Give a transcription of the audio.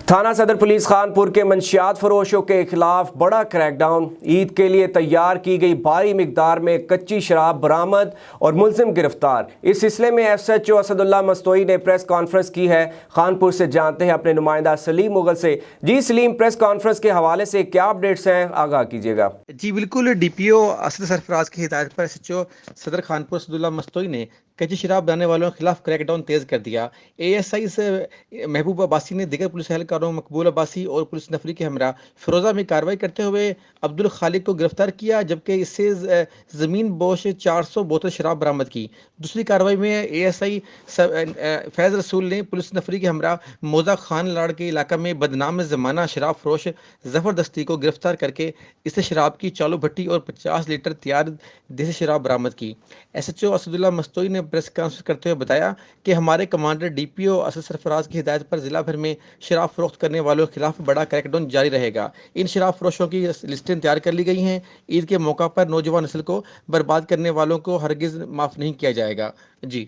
थाना सदर पुलिस खानपुर के मंशियात फरोशों के खिलाफ बड़ा क्रैकडाउन। ईद के लिए तैयार की गई भारी मिकदार में कच्ची शराब बरामद और मुलजिम गिरफ्तार। इस सिलसिले में SHO असदुल्ला मस्तोई ने प्रेस कॉन्फ्रेंस की है। खानपुर से जानते हैं अपने नुमाइंदा सलीम मुगल से। जी सलीम, प्रेस कॉन्फ्रेंस के हवाले से क्या अपडेट्स हैं, आगाह कीजिएगा। जी बिल्कुल, DPO असद सरफराज की हिदायत पर SHO सदर खानपुर असदुल्ला मस्तोई ने कच्ची शराब बनाने वालों के खिलाफ क्रैकडाउन तेज कर दिया। ASI से महबूब अब्बासी ने दीगर पुलिस एहलकारों मकबूल अब्बासी और पुलिस नफरी के हमरा फिरोजा में कार्रवाई करते हुए अब्दुल खालिक को गिरफ्तार किया, जबकि इससे ज़मीन बोश 400 बोतल शराब बरामद की। दूसरी कार्रवाई में ASI फैज़ रसूल ने पुलिस नफरी के हमरा मोजा खान लाड़ के इलाका में बदनाम ज़माना शराब फरोश ज़बरदस्ती को गिरफ्तार करके इससे शराब की चालू भट्टी और 50 लीटर तैयार देसी शराब बरामद की। SHO असदुल्ला मस्तोई ने प्रेस कॉन्फ्रेंस करते हुए बताया कि हमारे कमांडर DPO असद सरफराज की हिदायत पर जिला भर में शराब फरोख्त करने वालों के खिलाफ बड़ा क्रैकडाउन जारी रहेगा। इन शराब फरोशों की लिस्टें तैयार कर ली गई हैं। ईद के मौका पर नौजवान नस्ल को बर्बाद करने वालों को हरगिज माफ नहीं किया जाएगा। जी।